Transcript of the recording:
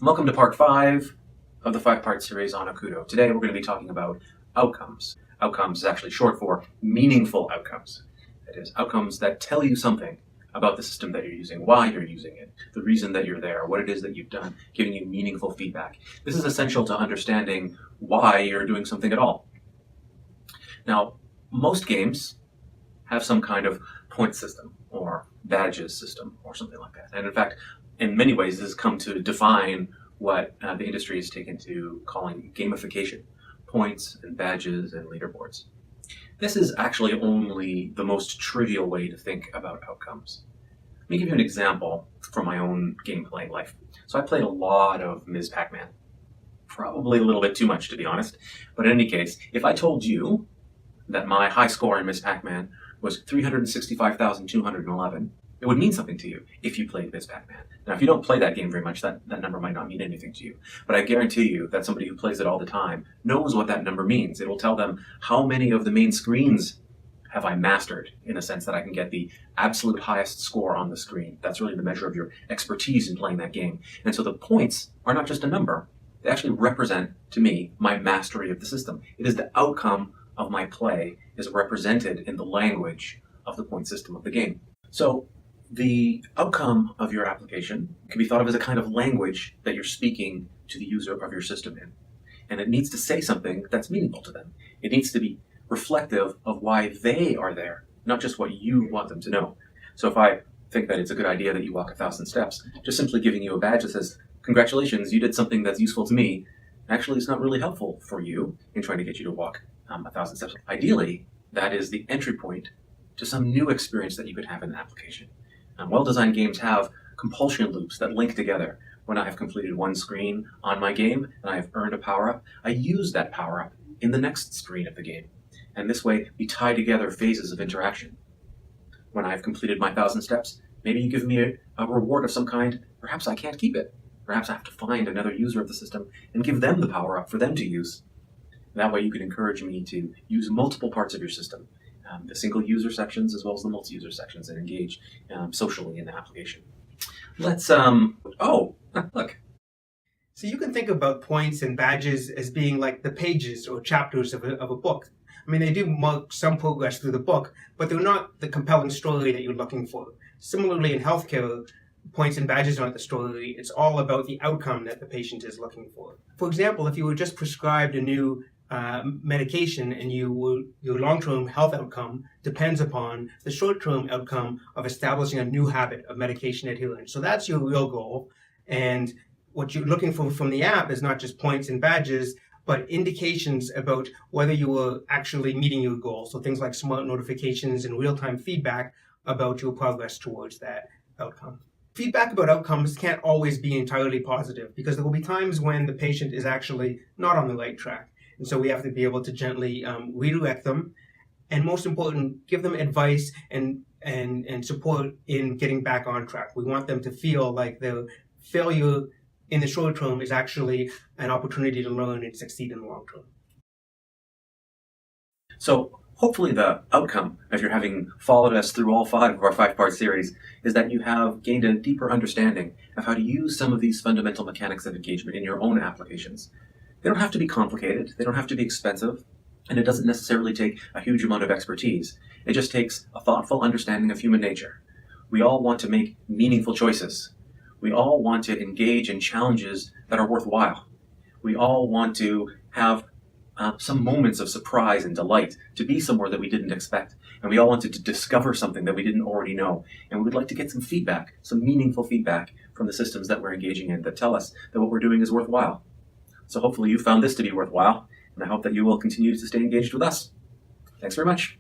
Welcome to part 5 of the 5-part series on ACUDO. Today we're going to be talking about outcomes. Outcomes is actually short for meaningful outcomes. That is, outcomes that tell you something about the system that you're using, why you're using it, the reason that you're there, what it is that you've done, giving you meaningful feedback. This is essential to understanding why you're doing something at all. Now, most games have some kind of point system or badges system or something like that. And in fact, in many ways, this has come to define what the industry has taken to calling gamification, points and badges and leaderboards. This is actually only the most trivial way to think about outcomes. Let me give you an example from my own game playing life. So I played a lot of Ms. Pac-Man, probably a little bit too much to be honest, but in any case, if I told you that my high score in Ms. Pac-Man was 365,211, it would mean something to you if you played Ms. Pac-Man. Now, if you don't play that game very much, that number might not mean anything to you. But I guarantee you that somebody who plays it all the time knows what that number means. It will tell them how many of the main screens have I mastered, in a sense that I can get the absolute highest score on the screen. That's really the measure of your expertise in playing that game. And so the points are not just a number. They actually represent, to me, my mastery of the system. It is the outcome of my play is represented in the language of the point system of the game. So the outcome of your application can be thought of as a kind of language that you're speaking to the user of your system in. And it needs to say something that's meaningful to them. It needs to be reflective of why they are there, not just what you want them to know. So if I think that it's a good idea that you walk 1,000 steps, just simply giving you a badge that says, congratulations, you did something that's useful to me, actually is not really helpful for you in trying to get you to walk 1,000 steps. Ideally, that is the entry point to some new experience that you could have in the application. Well-designed games have compulsion loops that link together. When I have completed one screen on my game and I have earned a power-up, I use that power-up in the next screen of the game. And this way, we tie together phases of interaction. When I have completed my 1,000 steps, maybe you give me a reward of some kind. Perhaps I can't keep it. Perhaps I have to find another user of the system and give them the power-up for them to use. That way you can encourage me to use multiple parts of your system, the single user sections as well as the multi-user sections, and engage socially in the application. Let's, look. So you can think about points and badges as being like the pages or chapters of a book. I mean, they do mark some progress through the book, but they're not the compelling story that you're looking for. Similarly, in healthcare, points and badges aren't the story. It's all about the outcome that the patient is looking for. For example, if you were just prescribed a new medication and your long-term health outcome depends upon the short-term outcome of establishing a new habit of medication adherence. So that's your real goal. And what you're looking for from the app is not just points and badges, but indications about whether you were actually meeting your goal. So things like smart notifications and real-time feedback about your progress towards that outcome. Feedback about outcomes can't always be entirely positive because there will be times when the patient is actually not on the right track. And so we have to be able to gently redirect them, and most important, give them advice and support in getting back on track. We want them to feel like their failure in the short term is actually an opportunity to learn and succeed in the long term. So hopefully the outcome, if you're having followed us through all 5 of our 5-part series, is that you have gained a deeper understanding of how to use some of these fundamental mechanics of engagement in your own applications. They don't have to be complicated, they don't have to be expensive, and it doesn't necessarily take a huge amount of expertise. It just takes a thoughtful understanding of human nature. We all want to make meaningful choices. We all want to engage in challenges that are worthwhile. We all want to have some moments of surprise and delight, to be somewhere that we didn't expect. And we all wanted to discover something that we didn't already know. And we would like to get some feedback, some meaningful feedback from the systems that we're engaging in that tell us that what we're doing is worthwhile. So hopefully you found this to be worthwhile, and I hope that you will continue to stay engaged with us. Thanks very much.